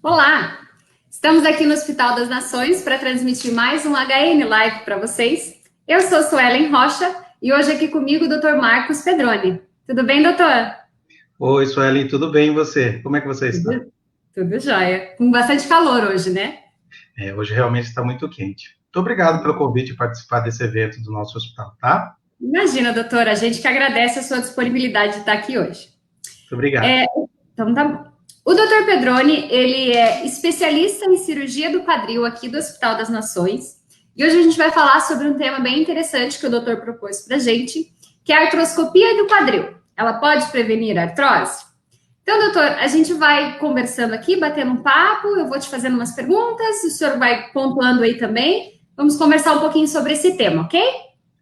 Olá! Estamos aqui no Hospital das Nações para transmitir mais um HN Live para vocês. Eu sou Suelen Rocha e hoje aqui comigo o Dr. Marcos Pedroni. Tudo bem, doutor? Oi, Suelen, tudo bem e você? Como é que você está? Tudo jóia. Com bastante calor hoje, né? Hoje realmente está muito quente. Muito obrigado pelo convite de participar desse evento do nosso hospital, tá? Imagina, doutor, a gente que agradece a sua disponibilidade de estar aqui hoje. Muito obrigado. Então tá bom. O Dr. Pedroni, ele é especialista em cirurgia do quadril aqui do Hospital das Nações. E hoje a gente vai falar sobre um tema bem interessante que o doutor propôs pra gente, que é a artroscopia do quadril. Ela pode prevenir a artrose? Então, doutor, a gente vai conversando aqui, batendo um papo, eu vou te fazendo umas perguntas, o senhor vai pontuando aí também. Vamos conversar um pouquinho sobre esse tema, ok?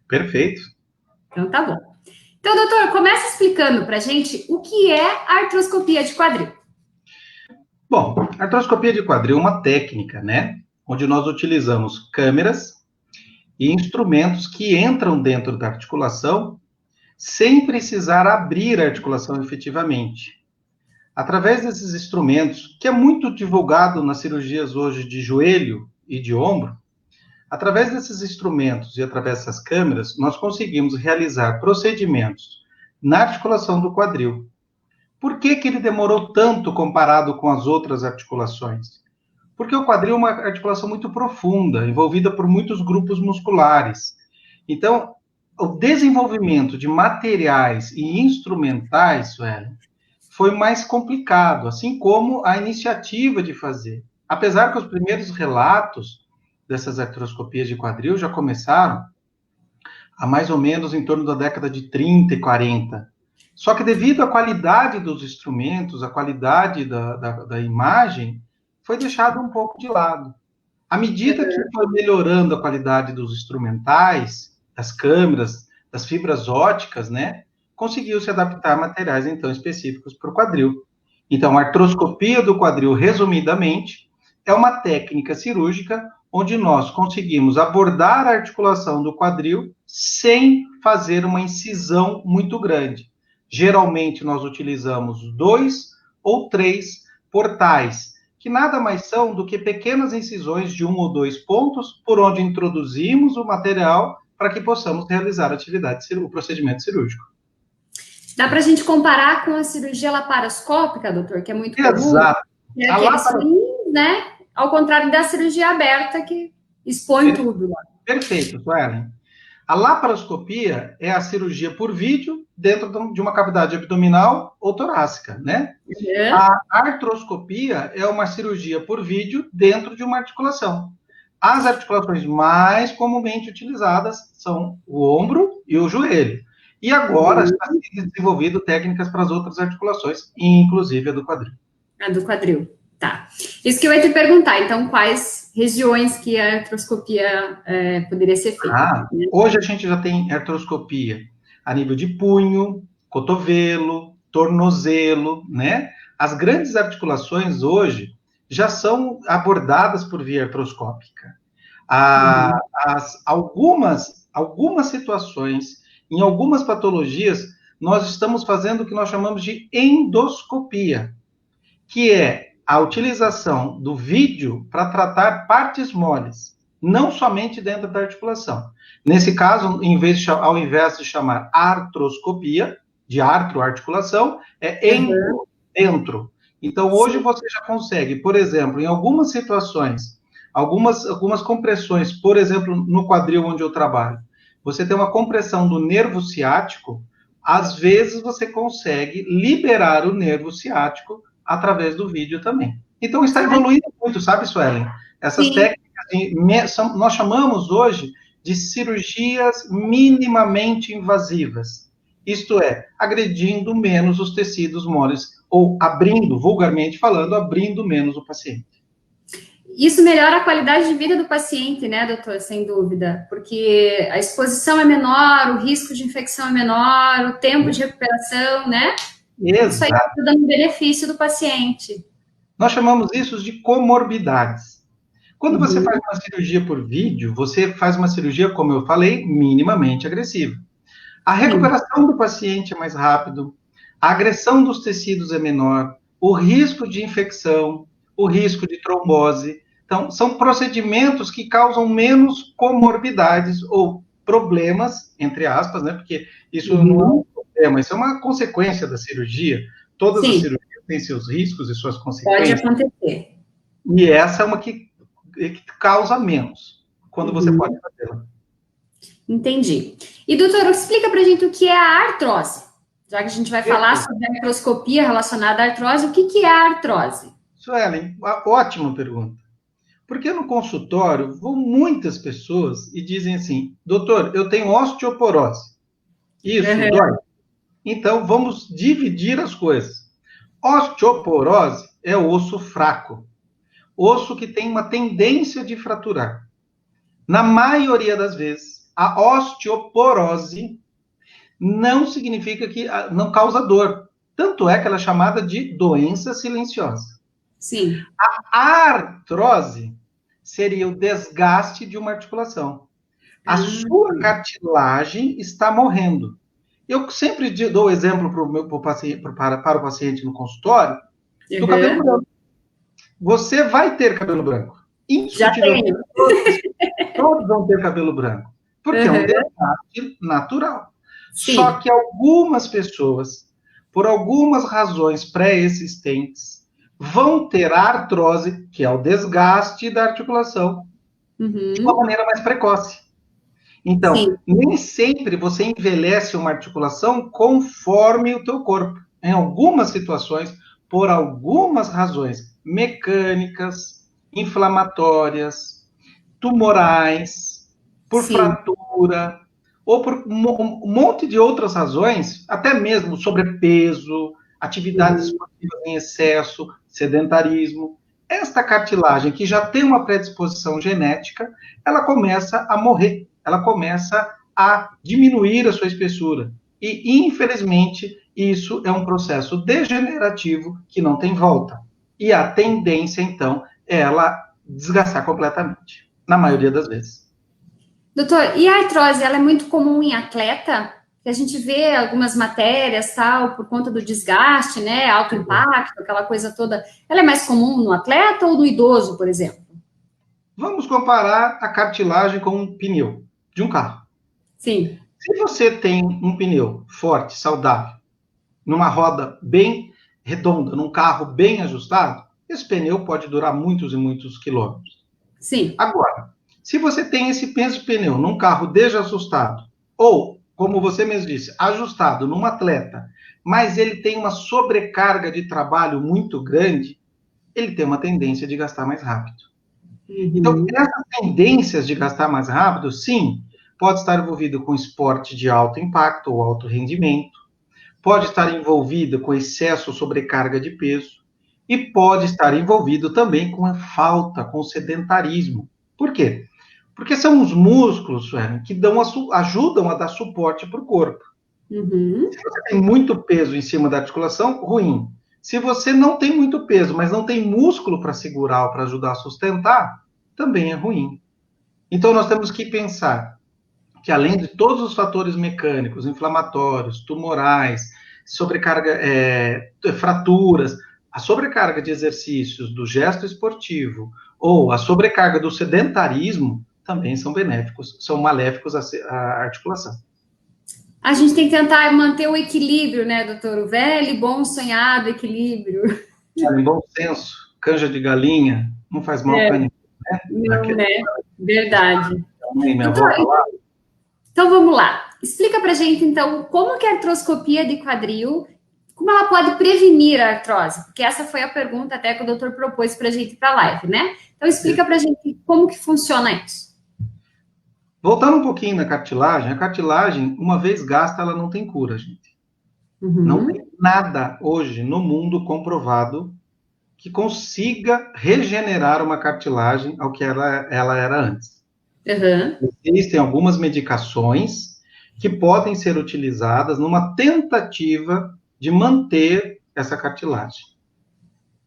Perfeito. Então tá bom. Então, doutor, começa explicando pra gente o que é a artroscopia de quadril. Bom, a artroscopia de quadril é uma técnica, né? Onde nós utilizamos câmeras e instrumentos que entram dentro da articulação sem precisar abrir a articulação efetivamente. Através desses instrumentos, que é muito divulgado nas cirurgias hoje de joelho e de ombro, através desses instrumentos e através dessas câmeras, nós conseguimos realizar procedimentos na articulação do quadril. Por que ele demorou tanto comparado com as outras articulações? Porque o quadril é uma articulação muito profunda, envolvida por muitos grupos musculares. Então, o desenvolvimento de materiais e instrumentais, Suelen, foi mais complicado, assim como a iniciativa de fazer. Apesar que os primeiros relatos dessas artroscopias de quadril já começaram há mais ou menos em torno da década de 30 e 40. Só que devido à qualidade dos instrumentos, à qualidade da imagem, foi deixado um pouco de lado. À medida que foi melhorando a qualidade dos instrumentais, das câmeras, das fibras óticas, né, conseguiu-se adaptar materiais, então, específicos para o quadril. Então, a artroscopia do quadril, resumidamente, é uma técnica cirúrgica onde nós conseguimos abordar a articulação do quadril sem fazer uma incisão muito grande. Geralmente, nós utilizamos 2 ou 3 portais, que nada mais são do que pequenas incisões de 1 ou 2 pontos, por onde introduzimos o material para que possamos realizar o procedimento cirúrgico. Dá para a gente comparar com a cirurgia laparoscópica, doutor, que é muito comum? Exato. É aqueles swings, né? Ao contrário da cirurgia aberta, que expõe tudo lá. Perfeito, Suelen. A laparoscopia é a cirurgia por vídeo dentro de uma cavidade abdominal ou torácica, né? Uhum. A artroscopia é uma cirurgia por vídeo dentro de uma articulação. As articulações mais comumente utilizadas são o ombro e o joelho. E agora está sendo desenvolvido técnicas para as outras articulações, inclusive a do quadril. A do quadril, tá. Isso que eu ia te perguntar, então, quais regiões que a artroscopia poderia ser feita? Hoje a gente já tem artroscopia a nível de punho, cotovelo, tornozelo, né? As grandes articulações hoje já são abordadas por via artroscópica. Algumas situações, em algumas patologias, nós estamos fazendo o que nós chamamos de endoscopia, que é a utilização do vídeo para tratar partes moles, não somente dentro da articulação. Nesse caso, ao invés de chamar artroscopia, de artroarticulação, é dentro. Então, hoje você já consegue, por exemplo, em algumas situações, algumas compressões, por exemplo, no quadril onde eu trabalho, você tem uma compressão do nervo ciático, às vezes você consegue liberar o nervo ciático através do vídeo também. Então, está evoluindo muito, sabe, Suelen? Essas técnicas, nós chamamos hoje de cirurgias minimamente invasivas. Isto é, agredindo menos os tecidos moles, ou abrindo, vulgarmente falando, abrindo menos o paciente. Isso melhora a qualidade de vida do paciente, né, doutor? Sem dúvida, porque a exposição é menor, o risco de infecção é menor, o tempo de recuperação, né? Exato. Isso aí está dando benefício do paciente. Nós chamamos isso de comorbidades. Quando você faz uma cirurgia por vídeo, você faz uma cirurgia, como eu falei, minimamente agressiva. A recuperação do paciente é mais rápido, a agressão dos tecidos é menor, o risco de infecção, o risco de trombose. Então, são procedimentos que causam menos comorbidades ou problemas, entre aspas, né? Porque isso não é um problema, isso é uma consequência da cirurgia. Todas as Sim, cirurgias têm seus riscos e suas pode consequências, acontecer. e essa é uma que causa menos, quando você pode Uhum, fazê-la. entendi. E, doutor, explica pra gente o que é a artrose. Já que a gente vai falar Perfeito. sobre a artroscopia relacionada à artrose, o que que é a artrose? Suelen, ótima pergunta. Porque no consultório vão muitas pessoas e dizem assim: doutor, eu tenho osteoporose. Isso Uhum. dói? Então vamos dividir as coisas. Osteoporose é osso fraco, osso que tem uma tendência de fraturar. Na maioria das vezes, a osteoporose não significa que não causa dor. Tanto é que ela é chamada de doença silenciosa. Sim. A artrose seria o desgaste de uma articulação. A Ah, sua cartilagem está morrendo. Eu sempre dou o exemplo para o paciente no consultório do cabelo uhum. branco. Você vai ter cabelo branco. Já Indiscutivelmente, tenho. todos vão ter cabelo branco. Porque é um Uhum. desgaste natural. Só Sim. que algumas pessoas, por algumas razões pré-existentes, vão ter a artrose, que é o desgaste da articulação, de uma Uhum. maneira mais precoce. Então, Sim. nem sempre você envelhece uma articulação conforme o teu corpo. Em algumas situações, por algumas razões mecânicas, inflamatórias, tumorais, por Sim. fratura, ou por um monte de outras razões, até mesmo sobrepeso, atividades Uhum. esportivas em excesso, sedentarismo. Esta cartilagem, que já tem uma predisposição genética, ela começa a morrer, ela começa a diminuir a sua espessura. E, infelizmente, isso é um processo degenerativo que não tem volta. E a tendência, então, é ela desgastar completamente, na maioria das vezes. Doutor, e a artrose, ela é muito comum em atleta? Que a gente vê algumas matérias, tal, por conta do desgaste, né, alto impacto, aquela coisa toda. Ela é mais comum no atleta ou no idoso, por exemplo? Vamos comparar a cartilagem com um pneu de um carro. Sim. Se você tem um pneu forte, saudável, numa roda bem redonda, num carro bem ajustado, esse pneu pode durar muitos e muitos quilômetros. Sim. Agora, se você tem esse peso de pneu num carro desajustado, ou, como você mesmo disse, ajustado num atleta, mas ele tem uma sobrecarga de trabalho muito grande, ele tem uma tendência de gastar mais rápido. Então, Uhum. essas tendências de gastar mais rápido, sim, pode estar envolvido com esporte de alto impacto ou alto rendimento, pode estar envolvido com excesso ou sobrecarga de peso, e pode estar envolvido também com a falta, com o sedentarismo. Por quê? Porque são os músculos, Suelen, que ajudam a dar suporte para o corpo. Uhum. Se você tem muito peso em cima da articulação, ruim. Se você não tem muito peso, mas não tem músculo para segurar ou para ajudar a sustentar, também é ruim. Então, nós temos que pensar que, além de todos os fatores mecânicos, inflamatórios, tumorais, sobrecarga, fraturas, a sobrecarga de exercícios do gesto esportivo ou a sobrecarga do sedentarismo também são benéficos, são maléficos à articulação. A gente tem que tentar manter o equilíbrio, né, doutor? O velho e bom sonhado equilíbrio. Em bom senso, canja de galinha não faz mal para ninguém, né? Não, né? Verdade. Minha Doutor, avó falava. então vamos lá. Explica pra gente, então, como que a artroscopia de quadril, como ela pode prevenir a artrose? Porque essa foi a pergunta até que o doutor propôs pra gente para a live, né? Então explica pra gente como que funciona isso. Voltando um pouquinho na cartilagem, a cartilagem, uma vez gasta, ela não tem cura, gente. Não tem Uhum, nada hoje no mundo comprovado que consiga regenerar uma cartilagem ao que ela era antes. uhum, Existem algumas medicações que podem ser utilizadas numa tentativa de manter essa cartilagem,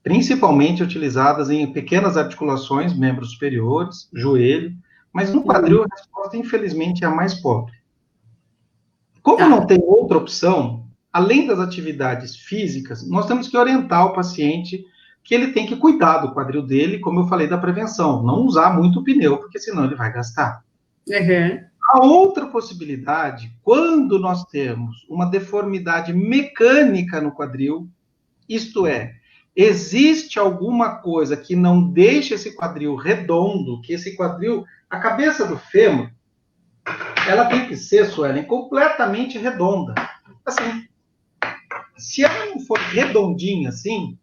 principalmente utilizadas em pequenas articulações, membros superiores, joelho, mas no uhum. quadril a resposta, infelizmente, é a mais pobre. Como não Tá. tem outra opção, além das atividades físicas, nós temos que orientar o paciente que ele tem que cuidar do quadril dele, como eu falei da prevenção, não usar muito o pneu, porque senão ele vai gastar. Uhum. A outra possibilidade, quando nós temos uma deformidade mecânica no quadril, isto é, existe alguma coisa que não deixa esse quadril redondo, que esse quadril, a cabeça do fêmur, ela tem que ser, Suelen, completamente redonda. Assim, se ela não for redondinha assim,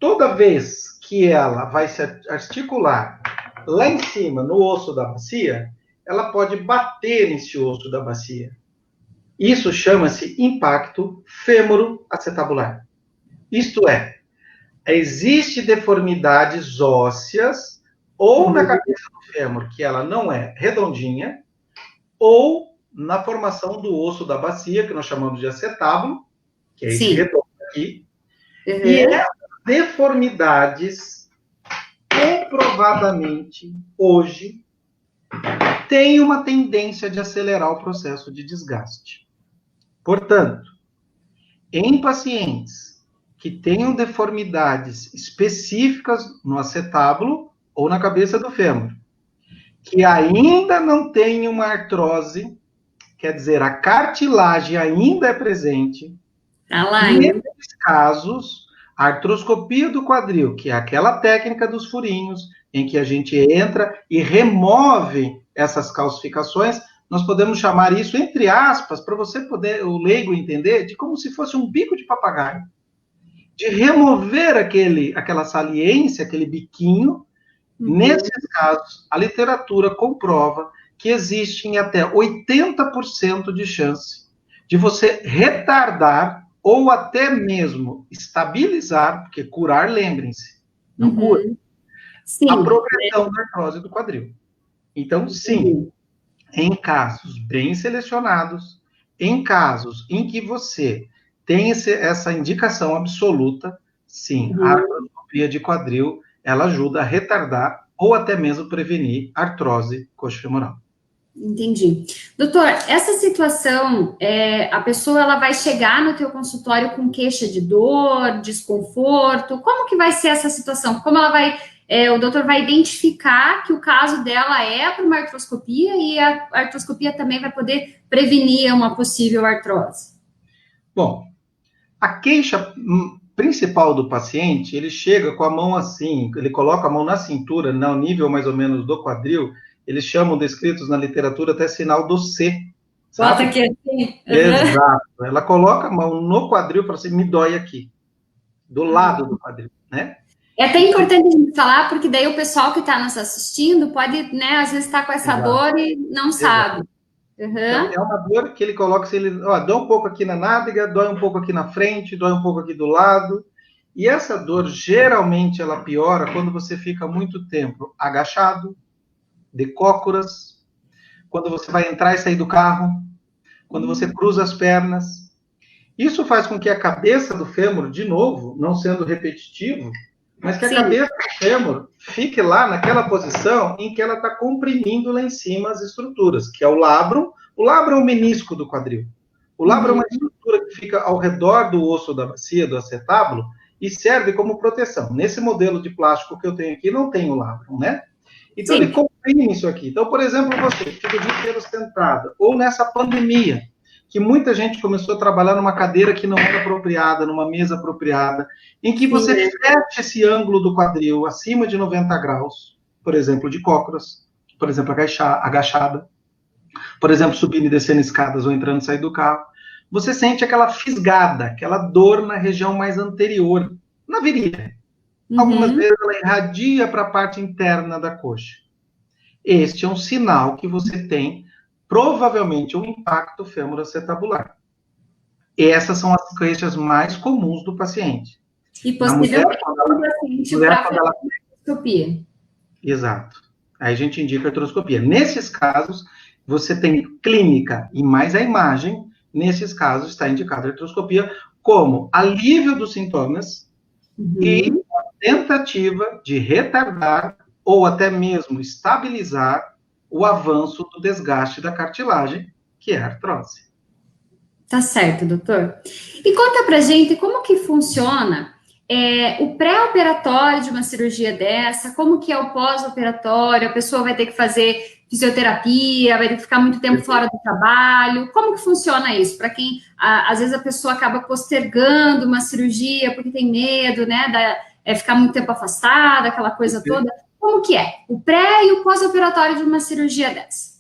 toda vez que ela vai se articular lá em cima, no osso da bacia, ela pode bater nesse osso da bacia. Isso chama-se impacto fêmuro-acetabular. Isto é, existe deformidades ósseas ou na cabeça do fêmur, que ela não é redondinha, ou na formação do osso da bacia, que nós chamamos de acetábulo, que é esse redondo aqui. Uhum. E essas deformidades, comprovadamente, hoje, têm uma tendência de acelerar o processo de desgaste. Portanto, em pacientes que tenham deformidades específicas no acetábulo ou na cabeça do fêmur, que ainda não tem uma artrose, quer dizer, a cartilagem ainda é presente. Nesses casos, a artroscopia do quadril, que é aquela técnica dos furinhos, em que a gente entra e remove essas calcificações, nós podemos chamar isso, entre aspas, para você poder, o leigo entender, de como se fosse um bico de papagaio. De remover aquela saliência, aquele biquinho. Nesses casos, a literatura comprova que existem até 80% de chance de você retardar ou até mesmo estabilizar, porque curar, lembrem-se, não cura, a progressão da artrose do quadril. Então, sim, em casos bem selecionados, em casos em que você tem essa indicação absoluta, sim, a artroscopia de quadril, ela ajuda a retardar ou até mesmo prevenir artrose coxofemoral. Entendi. Doutor, essa situação, a pessoa ela vai chegar no teu consultório com queixa de dor, desconforto, como que vai ser essa situação? Como ela vai, o doutor vai identificar que o caso dela é para uma artroscopia e a artroscopia também vai poder prevenir uma possível artrose? Bom, a queixa principal do paciente, ele chega com a mão assim, ele coloca a mão na cintura, no nível mais ou menos do quadril, eles chamam, descritos na literatura, até sinal do C. Bota aqui assim. Exato. Ela coloca a mão no quadril para assim, me dói aqui, do lado do quadril, né? É até importante a gente falar, porque daí o pessoal que está nos assistindo pode, né, às vezes estar com essa dor e não sabe. Então, é uma dor que ele coloca, se ele, dói um pouco aqui na nádega, dói um pouco aqui na frente, dói um pouco aqui do lado. E essa dor, geralmente, ela piora quando você fica muito tempo agachado, de cócoras, quando você vai entrar e sair do carro, quando você cruza as pernas. Isso faz com que a cabeça do fêmur, de novo, não sendo repetitivo, mas que a cabeça do fêmur fique lá naquela posição em que ela está comprimindo lá em cima as estruturas, que é o labrum. O labrum é o menisco do quadril. O labrum é uma estrutura que fica ao redor do osso da bacia, do acetábulo, e serve como proteção. Nesse modelo de plástico que eu tenho aqui, não tem o labrum, né? Então, ele comprime isso aqui. Então, por exemplo, você fica o dia inteiro sentado, ou nessa pandemia, que muita gente começou a trabalhar numa cadeira que não era apropriada, numa mesa apropriada, em que você fecha esse ângulo do quadril acima de 90 graus, por exemplo, de cócoras, por exemplo, agachada, por exemplo, subindo e descendo escadas ou entrando e saindo do carro, você sente aquela fisgada, aquela dor na região mais anterior, na virilha. Algumas vezes ela irradia para a parte interna da coxa. Este é um sinal que você tem provavelmente um impacto fêmuro-acetabular. Essas são as queixas mais comuns do paciente. E possivelmente o paciente para fazer a artroscopia. Exato. Aí a gente indica a artroscopia. Nesses casos, você tem clínica e mais a imagem. Nesses casos, está indicada a artroscopia como alívio dos sintomas e tentativa de retardar ou até mesmo estabilizar o avanço do desgaste da cartilagem, que é a artrose. Tá certo, doutor. E conta pra gente como que funciona o pré-operatório de uma cirurgia dessa, como que é o pós-operatório, a pessoa vai ter que fazer fisioterapia, vai ter que ficar muito tempo fora do trabalho, como que funciona isso? Para quem, às vezes a pessoa acaba postergando uma cirurgia porque tem medo, né, ficar muito tempo afastada, aquela coisa toda, como que é? O pré e o pós-operatório de uma cirurgia dessa?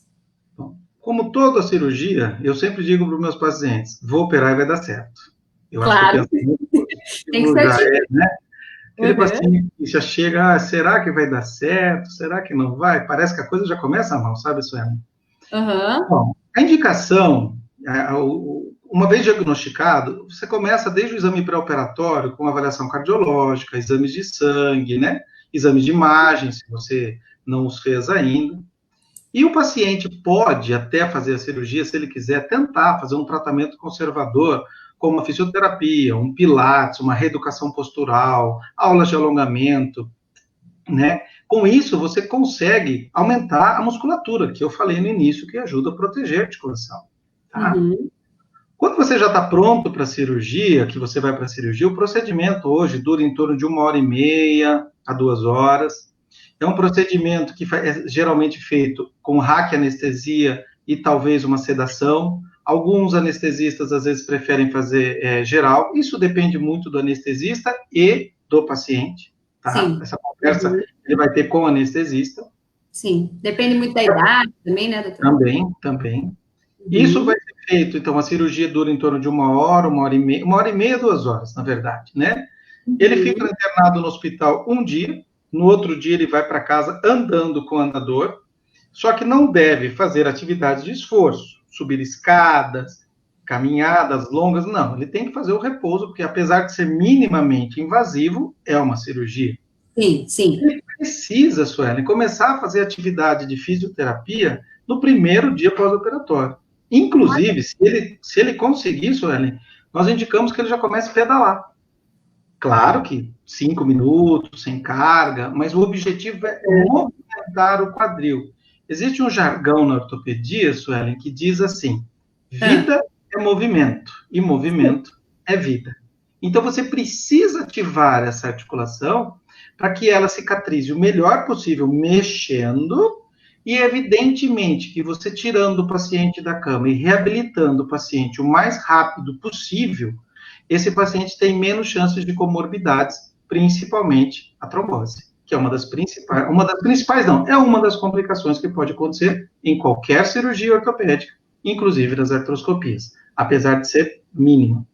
Como toda cirurgia, eu sempre digo para os meus pacientes, vou operar e vai dar certo. Eu claro. acho que o tem que ser já é, né? Aquele uhum. paciente que já chega, será que vai dar certo? Será que não vai? Parece que a coisa já começa mal, sabe, Sueli? Uhum. Bom, a indicação, uma vez diagnosticado, você começa desde o exame pré-operatório, com avaliação cardiológica, exames de sangue, né? Exames de imagem, se você não os fez ainda. E o paciente pode até fazer a cirurgia, se ele quiser, tentar fazer um tratamento conservador, como uma fisioterapia, um pilates, uma reeducação postural, aulas de alongamento, né? Com isso, você consegue aumentar a musculatura, que eu falei no início, que ajuda a proteger a articulação, tá? Uhum. Quando você já está pronto para a cirurgia, que você vai para a cirurgia, o procedimento hoje dura em torno de 1h30 a 2 horas. É um procedimento que é geralmente feito com raquianestesia e talvez uma sedação. Alguns anestesistas, às vezes, preferem fazer geral. Isso depende muito do anestesista e do paciente, tá? Sim. Essa conversa ele vai ter com o anestesista. Sim, depende muito da idade também, né, doutor? Também. Isso vai ser feito, então, a cirurgia dura em torno de 1 hora, 1h30, 2 horas, na verdade, né? Ele fica internado no hospital um dia, no outro dia ele vai para casa andando com o andador, só que não deve fazer atividades de esforço, subir escadas, caminhadas longas, não. Ele tem que fazer o repouso, porque apesar de ser minimamente invasivo, é uma cirurgia. Sim. Ele precisa, Suelen, começar a fazer atividade de fisioterapia no primeiro dia pós-operatório. Inclusive, se ele conseguir, Suelen, nós indicamos que ele já comece a pedalar. Claro que 5 minutos, sem carga, mas o objetivo é movimentar o quadril. Existe um jargão na ortopedia, Suelen, que diz assim, vida é movimento, e movimento é vida. Então, você precisa ativar essa articulação para que ela cicatrize o melhor possível, mexendo, e evidentemente que você tirando o paciente da cama e reabilitando o paciente o mais rápido possível, esse paciente tem menos chances de comorbidades, principalmente a trombose, que é uma das complicações que pode acontecer em qualquer cirurgia ortopédica, inclusive nas artroscopias, apesar de ser mínima.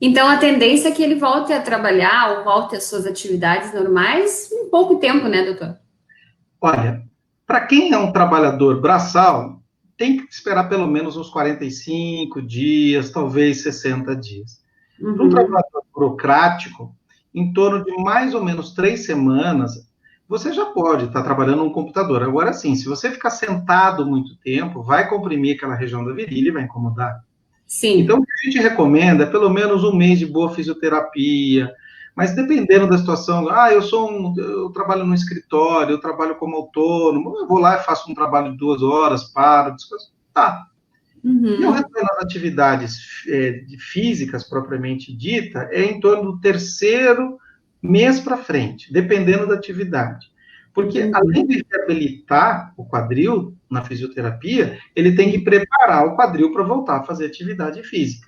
Então, a tendência é que ele volte a trabalhar ou volte às suas atividades normais em pouco tempo, né, doutor? Olha, para quem é um trabalhador braçal, tem que esperar pelo menos uns 45 dias, talvez 60 dias. Para um trabalhador burocrático, em torno de mais ou menos 3 semanas, você já pode estar trabalhando no computador. Agora sim, se você ficar sentado muito tempo, vai comprimir aquela região da virilha e vai incomodar. Sim. Então, o que a gente recomenda é pelo menos 1 mês de boa fisioterapia, mas dependendo da situação, eu trabalho no escritório, eu trabalho como autônomo, eu vou lá e faço um trabalho de 2 horas, paro, descanso. Tá. E o retorno às atividades físicas, propriamente dita, é em torno do 3º mês para frente, dependendo da atividade. Porque, além de reabilitar o quadril na fisioterapia, ele tem que preparar o quadril para voltar a fazer atividade física.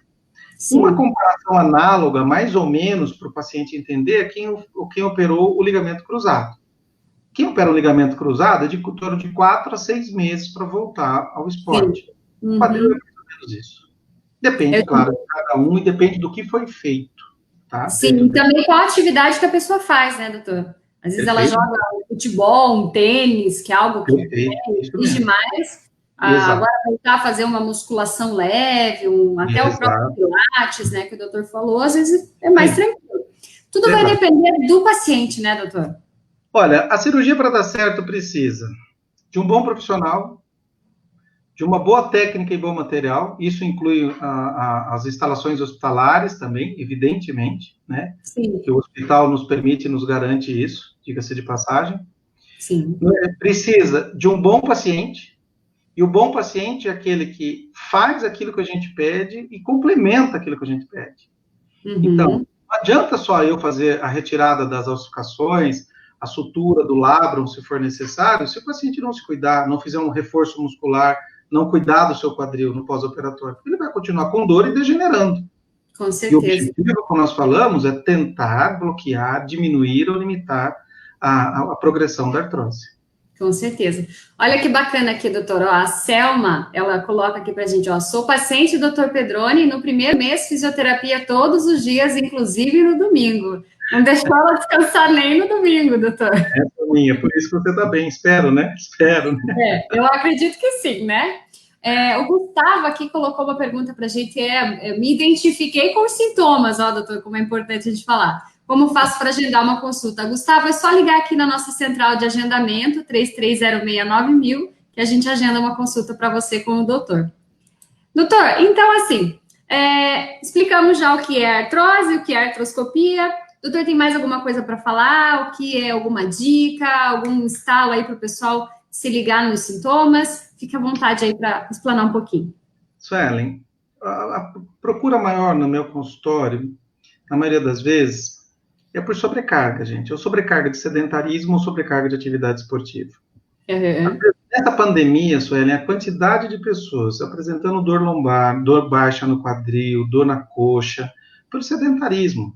Sim. Uma comparação análoga, mais ou menos, para o paciente entender, é quem operou o ligamento cruzado. Quem opera o ligamento cruzado é de torno de 4 a 6 meses para voltar ao esporte. O quadril é mais ou menos isso. Depende, claro, de cada um e depende do que foi feito. Tá? Sim, e também qual a atividade que a pessoa faz, né, doutor? Às vezes ela joga futebol, um tênis, que é algo que exige mais. Agora voltar a fazer uma musculação leve, até o próprio pilates, né, que o doutor falou, às vezes é mais tranquilo. Tudo vai depender do paciente, né, doutor? Olha, a cirurgia para dar certo precisa de um bom profissional, de uma boa técnica e bom material, isso inclui as instalações hospitalares também, evidentemente, né? Sim. Que o hospital nos permite, nos garante isso, diga-se de passagem. Sim. Precisa de um bom paciente, e o bom paciente é aquele que faz aquilo que a gente pede e complementa aquilo que a gente pede. Então, não adianta só eu fazer a retirada das ossificações, a sutura do labrum, se for necessário, se o paciente não se cuidar, não fizer um reforço muscular, não cuidar do seu quadril no pós-operatório, ele vai continuar com dor e degenerando. Com certeza. E o objetivo, como nós falamos, é tentar bloquear, diminuir ou limitar a progressão da artrose. Com certeza. Olha que bacana aqui, doutor. Ó, a Selma, ela coloca aqui pra gente, ó, sou paciente do Dr. Pedroni, no primeiro mês fisioterapia todos os dias, inclusive no domingo. Não deixou ela descansar nem no domingo, doutor. Essa é minha, por isso que você está bem, espero, né? Espero, né? Eu acredito que sim, né? O Gustavo aqui colocou uma pergunta pra gente, me identifiquei com os sintomas, ó, doutor, como é importante a gente falar. Como faço para agendar uma consulta? Gustavo, é só ligar aqui na nossa central de agendamento, 33069000, que a gente agenda uma consulta para você com o doutor. Doutor, então assim, explicamos já o que é artrose, o que é artroscopia. Doutor, tem mais alguma coisa para falar? O que é alguma dica, algum estalo aí para o pessoal se ligar nos sintomas? Fique à vontade aí para explanar um pouquinho. Suelen, a procura maior no meu consultório, na maioria das vezes, é por sobrecarga, gente. Ou sobrecarga de sedentarismo ou sobrecarga de atividade esportiva. Uhum. Nessa pandemia, Suelen, a quantidade de pessoas apresentando dor lombar, dor baixa no quadril, dor na coxa, pelo sedentarismo,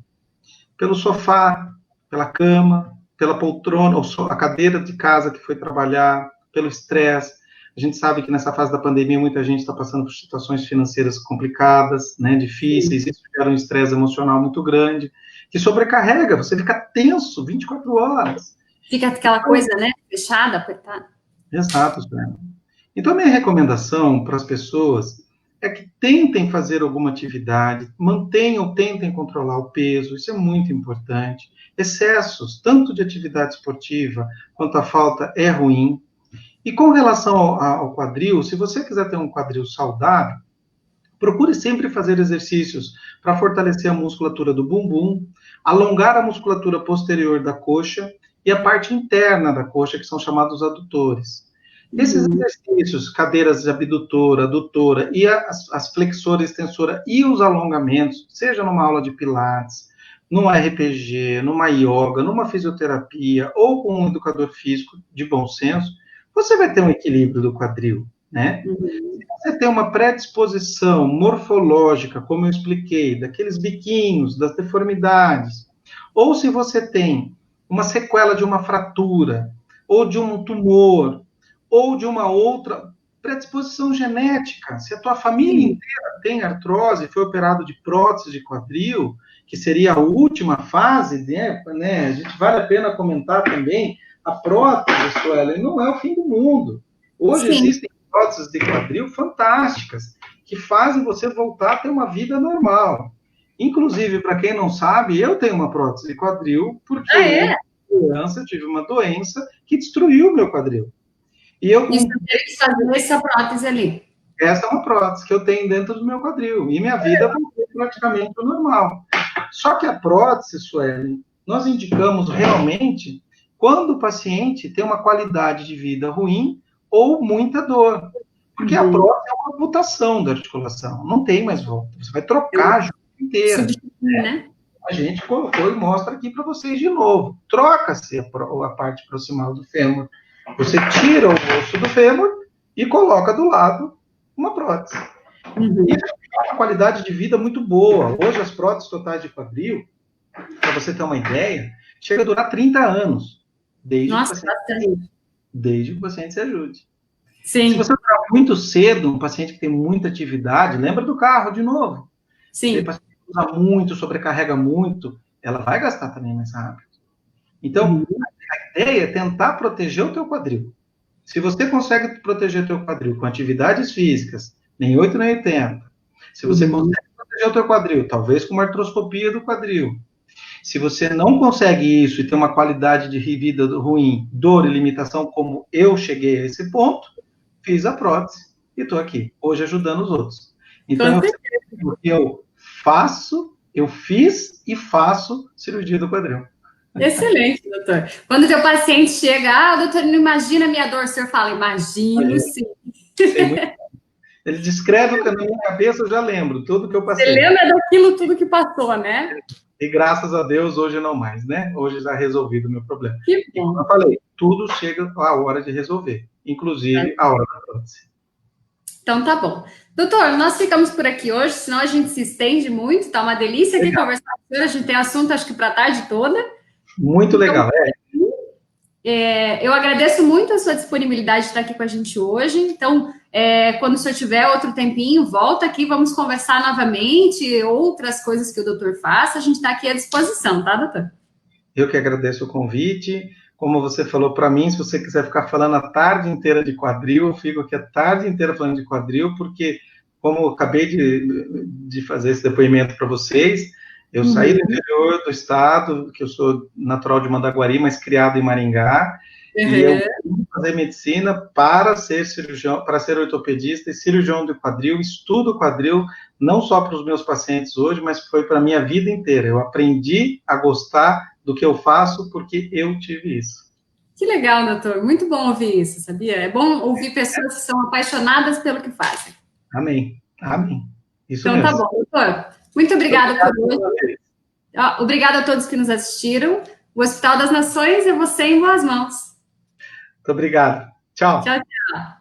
pelo sofá, pela cama, pela poltrona, ou a cadeira de casa que foi trabalhar, pelo estresse. A gente sabe que nessa fase da pandemia muita gente está passando por situações financeiras complicadas, né, difíceis, isso gera um estresse emocional muito grande, que sobrecarrega, você fica tenso 24 horas. Fica aquela coisa, né, fechada, apertada. Exato, Suelen. Então, a minha recomendação para as pessoas é que tentem fazer alguma atividade, mantenham, tentem controlar o peso, isso é muito importante. Excessos, tanto de atividade esportiva quanto a falta, é ruim. E com relação ao quadril, se você quiser ter um quadril saudável, procure sempre fazer exercícios para fortalecer a musculatura do bumbum, alongar a musculatura posterior da coxa e a parte interna da coxa, que são chamados adutores. Esses exercícios, cadeiras de abdutora, adutora e as flexora, extensora e os alongamentos, seja numa aula de pilates, num RPG, numa yoga, numa fisioterapia ou com um educador físico de bom senso, você vai ter um equilíbrio do quadril, né? Se você tem uma predisposição morfológica, como eu expliquei, daqueles biquinhos, das deformidades, ou se você tem uma sequela de uma fratura, ou de um tumor, ou de uma outra predisposição genética, se a tua família inteira tem artrose, foi operado de prótese de quadril, que seria a última fase, né? A gente vale a pena comentar também, a prótese, Suelen, não é o fim do mundo. Hoje existem próteses de quadril fantásticas, que fazem você voltar a ter uma vida normal. Inclusive, para quem não sabe, eu tenho uma prótese de quadril, porque eu tive uma doença que destruiu o meu quadril. E eu teve que fazer essa prótese ali. Essa é uma prótese que eu tenho dentro do meu quadril. E minha vida voltou praticamente ao normal. Só que a prótese, Suelen, nós indicamos realmente quando o paciente tem uma qualidade de vida ruim ou muita dor. Porque a prótese é uma amputação da articulação. Não tem mais volta. Você vai trocar a junta inteira. Né? A gente colocou e mostra aqui para vocês de novo. Troca-se a parte proximal do fêmur. Você tira o osso do fêmur e coloca do lado uma prótese. E é uma qualidade de vida muito boa. Hoje, as próteses totais de quadril, para você ter uma ideia, chega a durar 30 anos. Desde que o paciente se ajude. Sim. Se você entrar muito cedo, um paciente que tem muita atividade, lembra do carro de novo. Sim. Se o paciente usa muito, sobrecarrega muito, ela vai gastar também mais rápido. Então, a ideia é tentar proteger o teu quadril. Se você consegue proteger o teu quadril com atividades físicas, nem 8 nem 80, se você consegue proteger o teu quadril, talvez com uma artroscopia do quadril, se você não consegue isso e tem uma qualidade de vida ruim, dor e limitação, como eu cheguei a esse ponto, fiz a prótese e estou aqui, hoje ajudando os outros. Então, eu fiz e faço cirurgia do quadril. Excelente, doutor. Quando o teu paciente chega, doutor, não imagina a minha dor, o senhor fala, imagino sim. Ele descreve na minha cabeça, eu já lembro tudo que eu passei. Você lembra daquilo tudo que passou, né? E graças a Deus, hoje não mais, né? Hoje já resolvido o meu problema. Que E como bom. eu falei, tudo chega à hora de resolver, inclusive a hora da prótese. Então tá bom. Doutor, nós ficamos por aqui hoje, senão a gente se estende muito, tá uma delícia aqui Legal. conversar com o senhor, a gente tem assunto acho que para a tarde toda. Muito Então, legal. eu agradeço muito a sua disponibilidade de estar aqui com a gente hoje. Então, quando o senhor tiver outro tempinho, volta aqui, vamos conversar novamente, outras coisas que o doutor faça, a gente está aqui à disposição, tá, doutor? Eu que agradeço o convite. Como você falou para mim, se você quiser ficar falando a tarde inteira de quadril, eu fico aqui a tarde inteira falando de quadril, porque, como eu acabei de fazer esse depoimento para vocês, eu saí do interior do estado, que eu sou natural de Mandaguari, mas criado em Maringá, e eu vim fazer medicina para ser cirurgião, para ser ortopedista e cirurgião de quadril, estudo quadril, não só para os meus pacientes hoje, mas foi para a minha vida inteira. Eu aprendi a gostar do que eu faço porque eu tive isso. Que legal, doutor. Muito bom ouvir isso, sabia? É bom ouvir pessoas que são apaixonadas pelo que fazem. Amém. Amém. Isso Então tá mesmo. bom, doutor. Muito obrigada por hoje. Obrigado. Obrigada a todos que nos assistiram. O Hospital das Nações é você em boas mãos. Muito obrigado. Tchau. Tchau, tchau.